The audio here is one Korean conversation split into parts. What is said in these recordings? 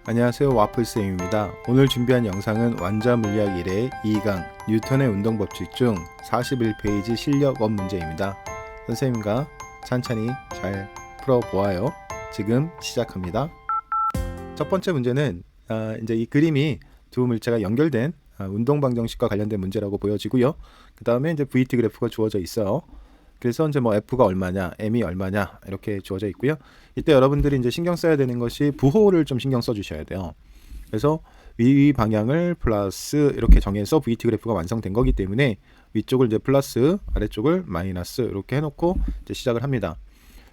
안녕하세요, 와플쌤입니다. 오늘 준비한 영상은 완자물리학 1의 2강 뉴턴의 운동법칙 중 41페이지 실력업 문제입니다. 선생님과 찬찬히 잘 풀어보아요. 지금 시작합니다. 첫 번째 문제는 이제 이 그림이 두 물체가 연결된 운동 방정식과 관련된 문제라고 보여지고요. 그 다음에 이제 VT 그래프가 주어져 있어요. 그래서 이제 뭐 F가 얼마냐, M이 얼마냐 이렇게 주어져 있고요. 이때 여러분들이 이제 신경 써야 되는 것이 부호를 좀 신경 써 주셔야 돼요. 그래서 위 방향을 플러스 이렇게 정해서 VT 그래프가 완성된 거기 때문에 위쪽을 이제 플러스, 아래쪽을 마이너스 이렇게 해놓고 이제 시작을 합니다.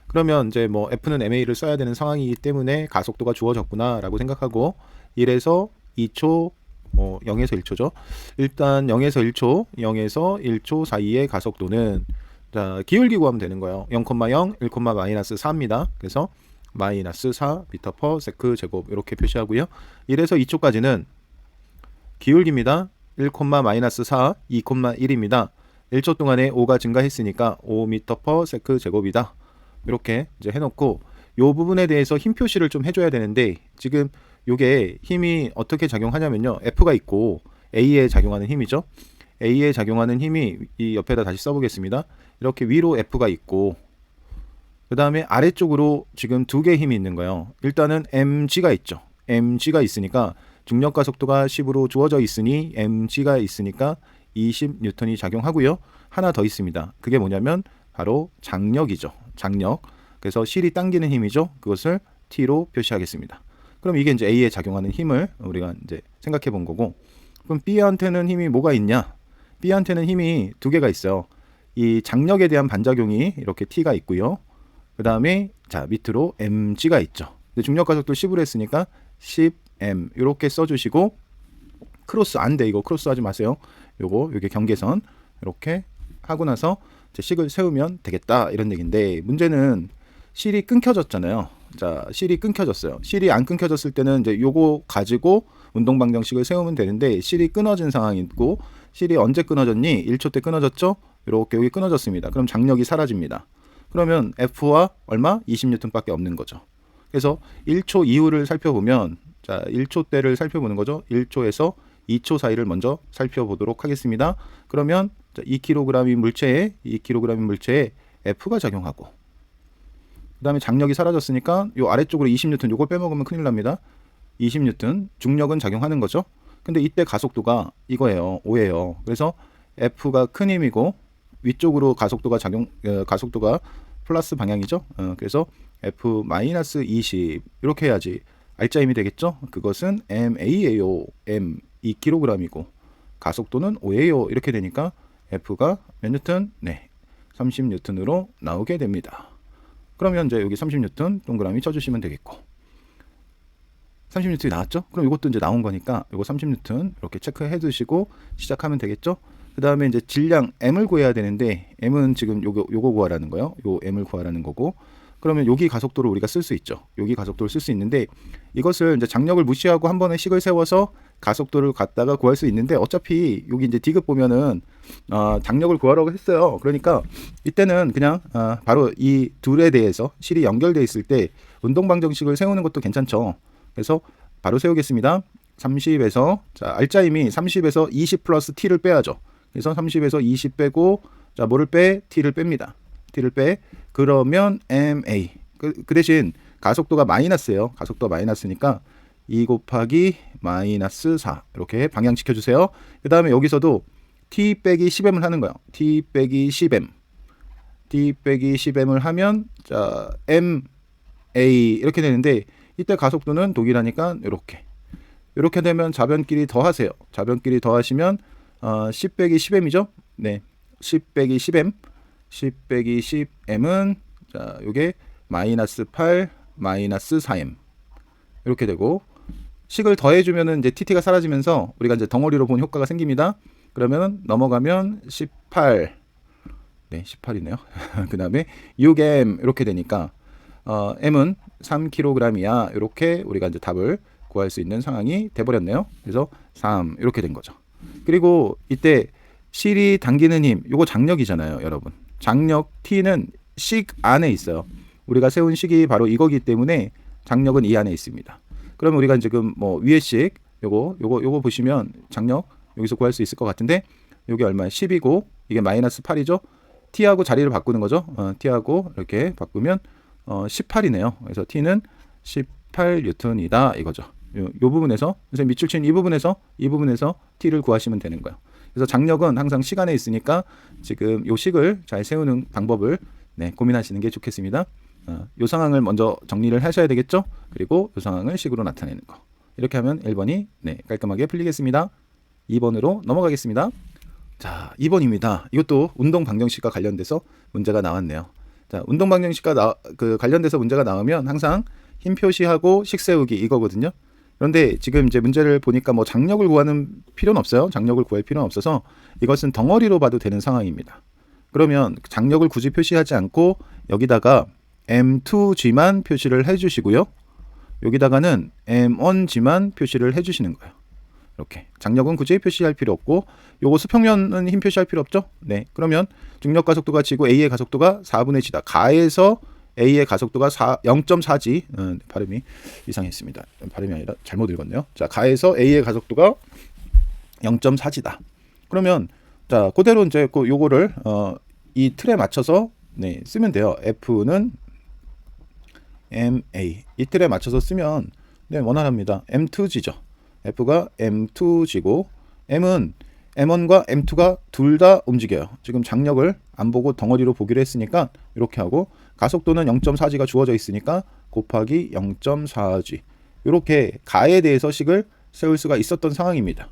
그러면 이제 뭐 F는 MA를 써야 되는 상황이기 때문에 가속도가 주어졌구나라고 생각하고 1에서 2초 0에서 1초죠. 일단 0에서 1초, 0에서 1초 사이의 가속도는 자, 기울기 구하면 되는 거예요. 0,0, 1,-4입니다. 그래서 마이너스 4 미터 퍼 세크 제곱 이렇게 표시하고요. 1에서 2초까지는 기울기입니다. 1,-4, 2,1입니다. 1초 동안에 5가 증가했으니까 5 미터 퍼 세크 제곱이다. 이렇게 이제 해놓고 요 부분에 대해서 힘 표시를 좀 해줘야 되는데 지금 요게 힘이 어떻게 작용하냐면요. F가 있고 A에 작용하는 힘이죠. A에 작용하는 힘이 이 옆에다 다시 써보겠습니다. 이렇게 위로 F가 있고 그 다음에 아래쪽으로 지금 두 개의 힘이 있는 거예요. 일단은 mg가 있죠. mg가 있으니까 중력가 속도가 10으로 주어져 있으니 mg가 있으니까 20N이 작용하고요. 하나 더 있습니다. 그게 뭐냐면 바로 장력이죠. 장력. 그래서 실이 당기는 힘이죠. 그것을 T로 표시하겠습니다. 그럼 이게 이제 A에 작용하는 힘을 우리가 이제 생각해 본 거고, 그럼 B한테는 힘이 뭐가 있냐? B한테는 힘이 두 개가 있어요. 이 장력에 대한 반작용이 이렇게 T가 있고요. 그 다음에 자 밑으로 mg가 있죠. 근데 중력 가속도 10으로 했으니까 10m 이렇게 써주시고, 크로스 안 돼, 이거 크로스 하지 마세요. 요게 경계선 이렇게 하고 나서 이제 식을 세우면 되겠다 이런 얘기인데, 문제는 실이 끊겨졌잖아요. 자, 실이 끊겨졌어요. 실이 안 끊겨졌을 때는 이제 요거 가지고 운동 방정식을 세우면 되는데, 실이 끊어진 상황이 있고, 실이 언제 끊어졌니? 1초 때 끊어졌죠? 이렇게 여기 끊어졌습니다. 그럼 장력이 사라집니다. 그러면 F와 얼마? 20N 밖에 없는 거죠. 그래서 1초 이후를 살펴보면, 자, 1초 때를 살펴보는 거죠. 1초에서 2초 사이를 먼저 살펴보도록 하겠습니다. 그러면 2kg인 물체에 F가 작용하고, 그 다음에 장력이 사라졌으니까 요 아래쪽으로 20N, 요걸 빼먹으면 큰일 납니다. 20N, 중력은 작용하는 거죠. 근데 이때 가속도가 이거예요. 5예요. 그래서 F가 큰 힘이고 위쪽으로 가속도가 플러스 방향이죠. 그래서 F-20 이렇게 해야지 알짜 힘이 되겠죠. 그것은 MA예요. M 2kg이고 가속도는 5예요. 이렇게 되니까 F가 몇 뉴턴? 네, 30N으로 나오게 됩니다. 그러면 이제 여기 30N 동그라미 쳐주시면 되겠고, 30N이 나왔죠? 그럼 이것도 이제 나온 거니까 이거 30N 이렇게 체크해 두시고 시작하면 되겠죠? 그 다음에 이제 질량 M을 구해야 되는데, M은 지금 요거 구하라는 거예요. 요 M을 구하라는 거고, 그러면 여기 가속도를 우리가 쓸 수 있죠. 여기 가속도를 쓸 수 있는데, 이것을 이제 장력을 무시하고 한 번에 식을 세워서 가속도를 갖다가 구할 수 있는데, 어차피 여기 이제 디귿 보면은 장력을 구하라고 했어요. 그러니까 이때는 그냥 바로 이 둘에 대해서 실이 연결되어 있을 때 운동 방정식을 세우는 것도 괜찮죠. 그래서 바로 세우겠습니다. 30에서 자, 알짜 힘이 30에서 20 플러스 T를 빼야죠. 그래서 30에서 20 빼고, 자, 뭐를 빼? T를 뺍니다. T를 빼. 그러면 MA. 그 대신 가속도가 마이너스예요. 가속도가 마이너스니까 2 곱하기 마이너스 4 이렇게 방향시켜 주세요. 그 다음에 여기서도 T 빼기 10M을 하는 거예요. T 빼기 10M. T 빼기 10M을 하면 자, MA 이렇게 되는데, 이때 가속도는 동일하니까 이렇게 되면 좌변끼리 더하세요. 좌변끼리 더하시면 10 빼기 10m이죠. 네, 10 빼기 10m, 10 빼기 10m은 자, 요게 마이너스 8 마이너스 4m 이렇게 되고, 식을 더해주면은 이제 TT가 사라지면서 우리가 이제 덩어리로 본 효과가 생깁니다. 그러면 넘어가면 18, 네, 18이네요. 그 다음에 6m 이렇게 되니까 M은 3kg이야. 이렇게 우리가 이제 답을 구할 수 있는 상황이 돼버렸네요. 그래서 3 이렇게 된 거죠. 그리고 이때 실이 당기는 힘, 요거 장력이잖아요, 여러분. 장력 T는 식 안에 있어요. 우리가 세운 식이 바로 이거기 때문에 장력은 이 안에 있습니다. 그러면 우리가 지금 뭐 위에씩 요거 보시면 장력 여기서 구할 수 있을 것 같은데 여기 얼마야? 10이고 이게 마이너스 8이죠. t하고 자리를 바꾸는 거죠. t하고 이렇게 바꾸면 18이네요. 그래서 t는 18뉴턴이다 이거죠. 요 부분에서 선생님 밑줄 친 이 부분에서 t를 구하시면 되는 거예요. 그래서 장력은 항상 시간에 있으니까 지금 요 식을 잘 세우는 방법을 고민하시는 게 좋겠습니다. 요 상황을 먼저 정리를 하셔야 되겠죠. 그리고 요 상황을 식으로 나타내는 거. 이렇게 하면 1번이 깔끔하게 풀리겠습니다. 2번으로 넘어가겠습니다. 자, 2번입니다. 이것도 운동 방정식과 관련돼서 문제가 나왔네요. 자, 운동 방정식과 관련돼서 문제가 나오면 항상 힘 표시하고 식 세우기 이거거든요. 그런데 지금 이제 문제를 보니까 뭐 장력을 구하는 필요는 없어요. 장력을 구할 필요는 없어서 이것은 덩어리로 봐도 되는 상황입니다. 그러면 장력을 굳이 표시하지 않고 여기다가 M2G만 표시를 해주시고요. 여기다가는 M1G만 표시를 해주시는 거예요. 이렇게 장력은 굳이 표시할 필요 없고 요거 수평면은 힘 표시할 필요 없죠. 네, 그러면 중력 가속도가 G고 A의 가속도가 4분의 G다. 가에서 A의 가속도가 0.4G. 발음이 이상했습니다. 발음이 아니라 잘못 읽었네요. 자, 가에서 A의 가속도가 0.4G다. 그러면 자, 그대로 이제 요거를 이 틀에 맞춰서 쓰면 돼요. F는 MA 이 틀에 맞춰서 쓰면 원활합니다. M2G죠. F가 M2G고 M은 M1과 M2가 둘 다 움직여요. 지금 장력을 안 보고 덩어리로 보기로 했으니까 이렇게 하고 가속도는 0.4G가 주어져 있으니까 곱하기 0.4G 이렇게 가에 대해서 식을 세울 수가 있었던 상황입니다.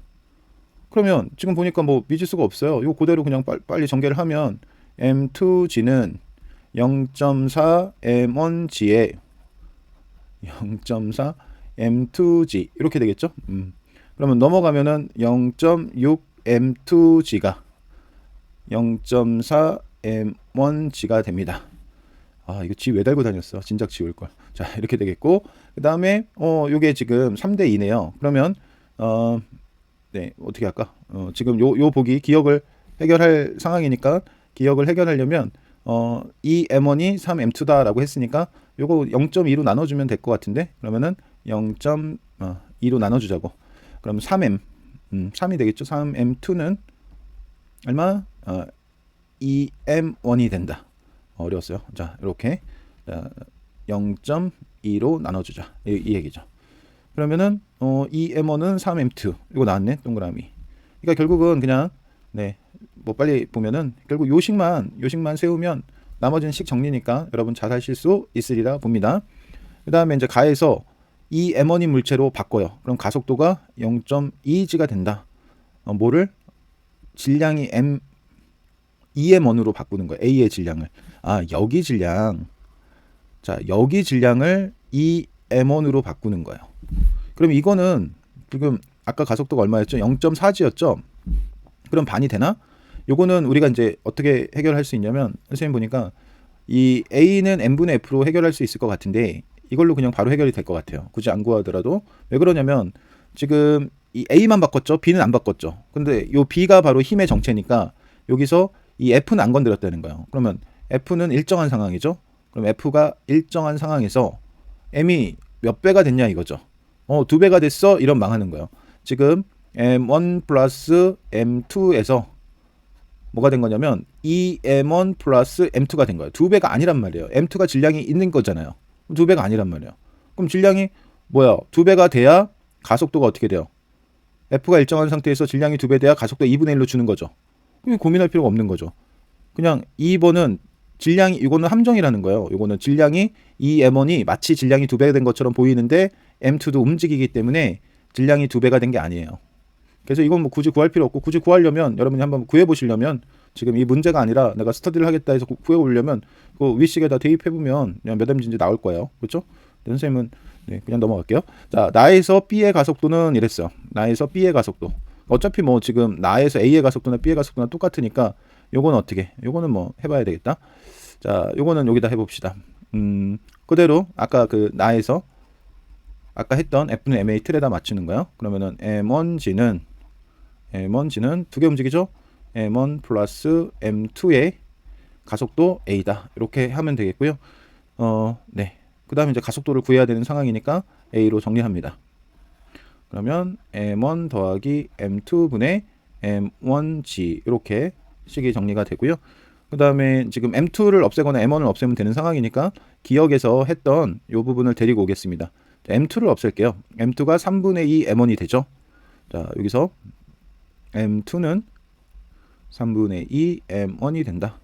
그러면 지금 보니까 뭐 미지수가 없어요. 이거 그대로 그냥 빨리 전개를 하면 M2G는 0.4 M1G에 0.4 M2G 이렇게 되겠죠. 그러면 넘어가면은 0.6 M2G가 0.4 M1G가 됩니다. 아, 이거 G 왜 달고 다녔어? 진작 지울 걸. 자, 이렇게 되겠고 그 다음에 요게 지금 3대 2네요. 그러면 어떻게 할까? 지금 요 보기 기억을 해결할 상황이니까 기억을 해결하려면 이 M1이 3M2다라고 했으니까 요거 0.2로 나눠주면 될 것 같은데 그러면은 0.2로 나눠주자고. 그럼 3M 3이 되겠죠. 3M2는 얼마? 2M1이 된다. 어려웠어요. 자, 이렇게 0.2로 나눠주자 이 얘기죠. 그러면은 2M1은 3M2 이거 나왔네 동그라미. 그러니까 결국은 그냥 뭐 빨리 보면은 결국 요식만 세우면 나머지는 식 정리니까 여러분 잘 하실 수 있으리라 봅니다. 그 다음에 이제 가에서 이 M1인 물체로 바꿔요. 그럼 가속도가 0.2G가 된다. 뭐를? 질량이 EM1으로 바꾸는 거예요. A의 질량을. 아, 여기 질량. 자, 여기 질량을 EM1으로 바꾸는 거예요. 그럼 이거는 지금 아까 가속도가 얼마였죠? 0.4G였죠? 그럼 반이 되나? 요거는 우리가 이제 어떻게 해결할 수 있냐면 선생님 보니까 이 A는 N분의 F로 해결할 수 있을 것 같은데 이걸로 그냥 바로 해결이 될 것 같아요. 굳이 안 구하더라도. 왜 그러냐면 지금 이 A만 바꿨죠. B는 안 바꿨죠. 근데 요 B가 바로 힘의 정체니까 여기서 이 F는 안 건드렸다는 거예요. 그러면 F는 일정한 상황이죠. 그럼 F가 일정한 상황에서 M이 몇 배가 됐냐 이거죠. 2배가 됐어. 이런 망하는 거예요. 지금 M1 플러스 M2에서 뭐가 된 거냐면 2M1 플러스 M2가 된 거예요. 2배가 아니란 말이에요. M2가 질량이 있는 거잖아요. 2배가 아니란 말이에요. 그럼 질량이 뭐야? 2배가 돼야 가속도가 어떻게 돼요? F가 일정한 상태에서 질량이 2배 돼야 가속도 2분의 1로 주는 거죠. 고민할 필요가 없는 거죠. 그냥 2번은 질량이 이거는 함정이라는 거예요. 이거는 질량이 이 M1이 마치 질량이 2배가 된 것처럼 보이는데 M2도 움직이기 때문에 질량이 2배가 된 게 아니에요. 그래서 이건 뭐 굳이 구할 필요 없고 굳이 구하려면 여러분이 한번 구해 보시려면 지금 이 문제가 아니라 내가 스터디를 하겠다 해서 구해 보려면 그 위식에다 대입해 보면 그냥 몇 M인지 나올 거예요. 그렇죠? 선생님은 그냥 넘어갈게요. 자, 나에서 B의 가속도는 이랬어요. 나에서 B의 가속도. 어차피 뭐 지금 나에서 A의 가속도나 B의 가속도나 똑같으니까 요거는 어떻게? 요거는 뭐 해봐야 되겠다. 자, 요거는 여기다 해봅시다. 그대로 아까 그 나에서 아까 했던 F는 MA 틀에다 맞추는 거예요. 그러면은 M1G는 두 개 움직이죠? M1 플러스 M2의 가속도 A다. 이렇게 하면 되겠고요. 그 다음에 이제 가속도를 구해야 되는 상황이니까 A로 정리합니다. 그러면 M1 더하기 M2분의 M1G 이렇게 식이 정리가 되고요. 그 다음에 지금 M2를 없애거나 M1을 없애면 되는 상황이니까 기억에서 했던 이 부분을 데리고 오겠습니다. M2를 없앨게요. M2가 3분의 2 M1이 되죠. 자, 여기서 M2는 3분의 2 M1이 된다.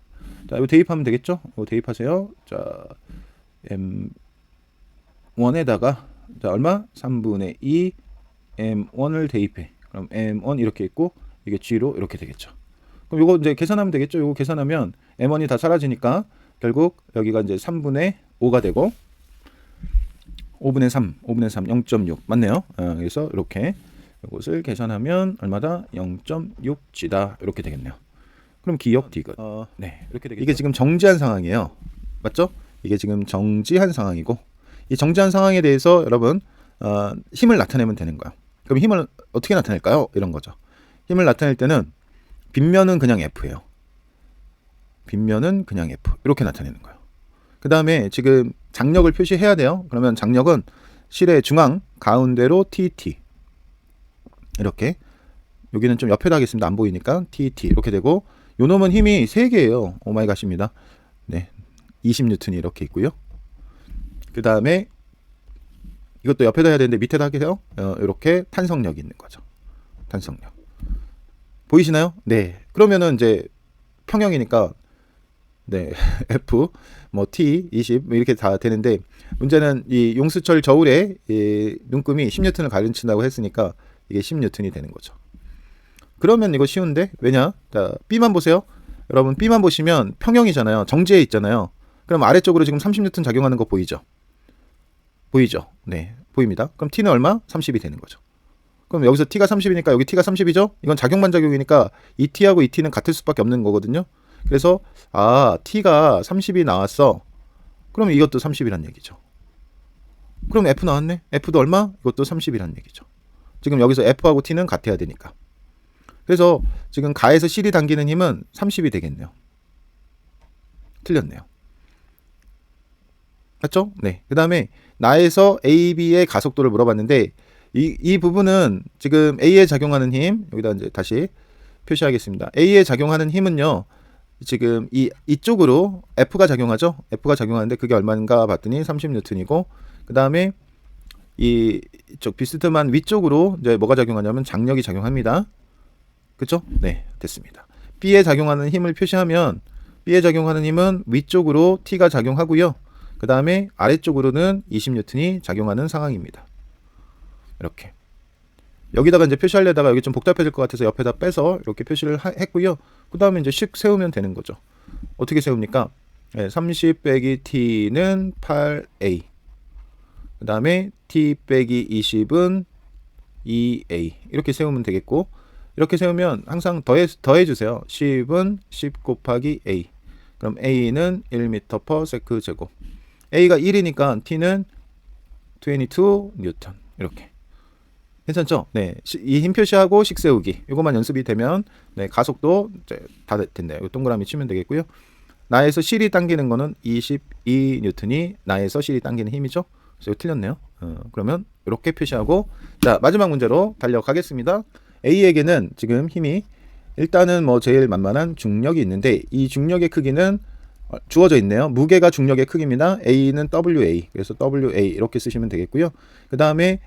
자, 이거 대입하면 되겠죠? 이거 대입하세요. 자, M1에다가 자, 얼마? 3분의 2 M1을 대입해. 그럼 M1 이렇게 있고 이게 G로 이렇게 되겠죠. 그럼 이거 이제 계산하면 되겠죠? 이거 계산하면 M1이 다 사라지니까 결국 여기가 이제 3분의 5가 되고 5분의 3, 0.6 맞네요. 그래서 이렇게 이것을 계산하면 얼마다? 0.6G다. 이렇게 되겠네요. 그럼 기억 디귿. 네, 이렇게 되겠죠. 이게 지금 정지한 상황이에요. 맞죠? 이게 지금 정지한 상황이고 이 정지한 상황에 대해서 여러분 힘을 나타내면 되는 거야. 그럼 힘을 어떻게 나타낼까요? 이런 거죠. 힘을 나타낼 때는 빗면은 그냥 F예요. 빗면은 그냥 F. 이렇게 나타내는 거예요. 그 다음에 지금 장력을 표시해야 돼요. 그러면 장력은 실의 중앙 가운데로 TT. 이렇게. 여기는 좀 옆에다 하겠습니다. 안 보이니까 TT. 이렇게 되고 요 놈은 힘이 3개예요. 오마이갓입니다. 네. 20N이 이렇게 있고요. 그 다음에 이것도 옆에다 해야 되는데 밑에다 하게요. 이렇게 탄성력이 있는 거죠. 탄성력. 보이시나요? 네. 그러면은 이제 평형이니까 네. F 뭐 T 20 이렇게 다 되는데 문제는 이 용수철 저울에 이 눈금이 10N을 가르친다고 했으니까 이게 10N이 되는 거죠. 그러면 이거 쉬운데 왜냐? 자, B만 보세요. 여러분 B만 보시면 평형이잖아요. 정지해 있잖아요. 그럼 아래쪽으로 지금 30N 작용하는 거 보이죠? 보이죠? 네, 보입니다. 그럼 T는 얼마? 30이 되는 거죠. 그럼 여기서 T가 30이니까 여기 T가 30이죠? 이건 작용반작용이니까 이 T하고 이 T는 같을 수밖에 없는 거거든요. 그래서 T가 30이 나왔어. 그럼 이것도 30이란 얘기죠. 그럼 F 나왔네? F도 얼마? 이것도 30이란 얘기죠. 지금 여기서 F하고 T는 같아야 되니까. 그래서 지금 가에서 실이 당기는 힘은 30이 되겠네요. 틀렸네요. 맞죠? 네. 그 다음에 나에서 AB의 가속도를 물어봤는데 이 부분은 지금 A에 작용하는 힘 여기다 이제 다시 표시하겠습니다. A에 작용하는 힘은요. 지금 이쪽으로 F가 작용하죠. F가 작용하는데 그게 얼마인가 봤더니 30N이고 그 다음에 이쪽 비스듬한 위쪽으로 이제 뭐가 작용하냐면 장력이 작용합니다. 그쵸? 네, 됐습니다. B에 작용하는 힘을 표시하면 B에 작용하는 힘은 위쪽으로 T가 작용하고요. 그 다음에 아래쪽으로는 20N이 작용하는 상황입니다. 이렇게. 여기다가 이제 표시하려다가 여기 좀 복잡해질 것 같아서 옆에다 빼서 이렇게 표시를 했고요. 그 다음에 이제 식 세우면 되는 거죠. 어떻게 세웁니까? 네, 30 빼기 T는 8A. 그 다음에 T 빼기 20은 2A. 이렇게 세우면 되겠고, 이렇게 세우면 항상 더해주세요. 10은 10 곱하기 A. 그럼 A는 1m/s 제곱. A가 1이니까 T는 22N. 이렇게. 괜찮죠? 네. 이 힘 표시하고 식 세우기. 이것만 연습이 되면, 네, 가속도 이제 다 됐네요. 이거 동그라미 치면 되겠고요. 나에서 실이 당기는 거는 22N이 나에서 실이 당기는 힘이죠. 그래서 이거 틀렸네요. 그러면 이렇게 표시하고, 자, 마지막 문제로 달려가겠습니다. A에게는 지금 힘이 일단은 뭐 제일 만만한 중력이 있는데 이 중력의 크기는 주어져 있네요. 무게가 중력의 크기입니다. A는 WA. 그래서 WA 이렇게 쓰시면 되겠고요. 그 다음에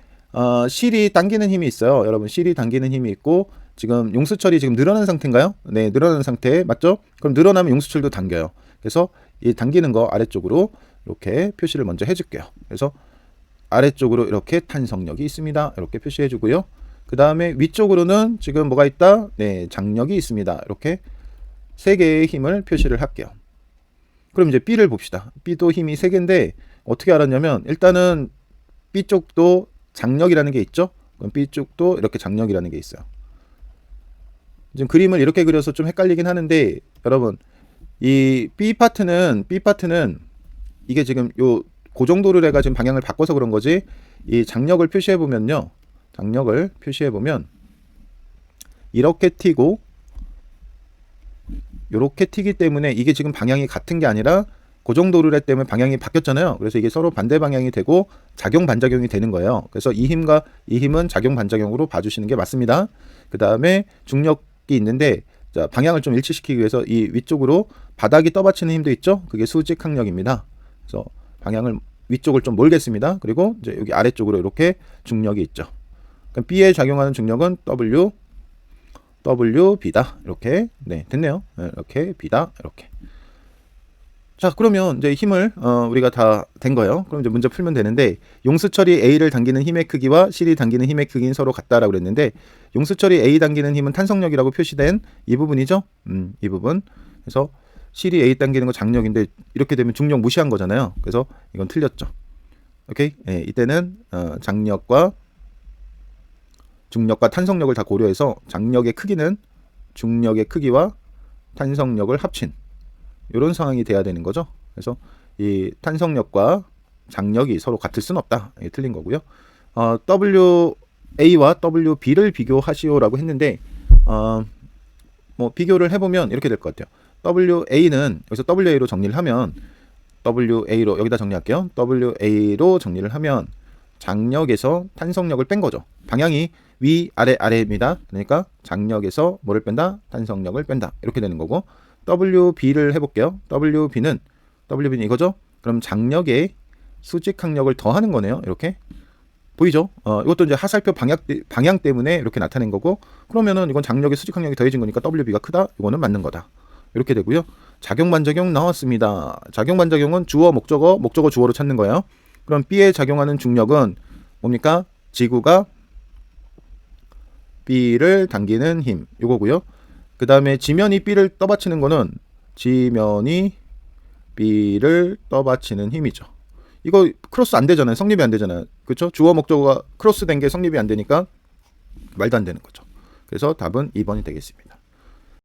실이 당기는 힘이 있어요. 여러분 실이 당기는 힘이 있고 지금 용수철이 지금 늘어난 상태인가요? 네, 늘어난 상태 맞죠? 그럼 늘어나면 용수철도 당겨요. 그래서 이 당기는 거 아래쪽으로 이렇게 표시를 먼저 해줄게요. 그래서 아래쪽으로 이렇게 탄성력이 있습니다. 이렇게 표시해 주고요. 그 다음에 위쪽으로는 지금 뭐가 있다? 네, 장력이 있습니다. 이렇게 세 개의 힘을 표시를 할게요. 그럼 이제 B를 봅시다. B도 힘이 3개인데 어떻게 알았냐면 일단은 B쪽도 장력이라는 게 있죠. 그럼 B쪽도 이렇게 장력이라는 게 있어요. 지금 그림을 이렇게 그려서 좀 헷갈리긴 하는데 여러분 이 B파트는 이게 지금 요 고정도를 해가 지금 방향을 바꿔서 그런 거지 이 장력을 표시해 보면요. 장력을 표시해 보면 이렇게 튀고 요렇게 튀기 때문에 이게 지금 방향이 같은 게 아니라 고정도르래 때문에 방향이 바뀌었잖아요. 그래서 이게 서로 반대 방향이 되고 작용 반작용이 되는 거예요. 그래서 이 힘과 이 힘은 작용 반작용으로 봐주시는 게 맞습니다. 그 다음에 중력이 있는데 자, 방향을 좀 일치시키기 위해서 이 위쪽으로 바닥이 떠받치는 힘도 있죠. 그게 수직 항력입니다. 그래서 방향을 위쪽을 좀 몰겠습니다. 그리고 이제 여기 아래쪽으로 이렇게 중력이 있죠. 그럼 B에 작용하는 중력은 WB다. 이렇게 네 됐네요. 이렇게 B다. 이렇게. 자 그러면 이제 힘을 우리가 다 된 거예요. 그럼 이제 문제 풀면 되는데 용수철이 A를 당기는 힘의 크기와 C를 당기는 힘의 크기는 서로 같다라고 그랬는데 용수철이 A 당기는 힘은 탄성력이라고 표시된 이 부분이죠. 이 부분. 그래서 C이 A 당기는 거 장력인데 이렇게 되면 중력 무시한 거잖아요. 그래서 이건 틀렸죠. 오케이. 네, 이때는 장력과 중력과 탄성력을 다 고려해서 장력의 크기는 중력의 크기와 탄성력을 합친 이런 상황이 돼야 되는 거죠. 그래서 이 탄성력과 장력이 서로 같을 수는 없다. 이게 틀린 거고요. WA와 WB를 비교하시오라고 했는데 뭐 비교를 해보면 이렇게 될 것 같아요. WA는 여기서 WA로 정리를 하면 WA로 여기다 정리할게요. WA로 정리를 하면 장력에서 탄성력을 뺀 거죠. 방향이 위 아래 아래입니다. 그러니까 장력에서 뭐를 뺀다? 탄성력을 뺀다. 이렇게 되는 거고 WB를 해볼게요. WB는 이거죠. 그럼 장력에 수직 항력을 더하는 거네요. 이렇게 보이죠? 이것도 이제 하살표 방향 때문에 이렇게 나타낸 거고 그러면은 이건 장력에 수직 항력이 더해진 거니까 WB가 크다. 이거는 맞는 거다. 이렇게 되고요. 작용 반작용 나왔습니다. 작용 반작용은 주어 목적어 주어로 찾는 거예요. 그럼 B에 작용하는 중력은 뭡니까? 지구가 B를 당기는 힘 이거고요. 그 다음에 지면이 B를 떠받치는 거는 지면이 B를 떠받치는 힘이죠. 이거 크로스 안 되잖아요. 성립이 안 되잖아요. 그렇죠? 주어 목적어가 크로스 된 게 성립이 안 되니까 말도 안 되는 거죠. 그래서 답은 2번이 되겠습니다.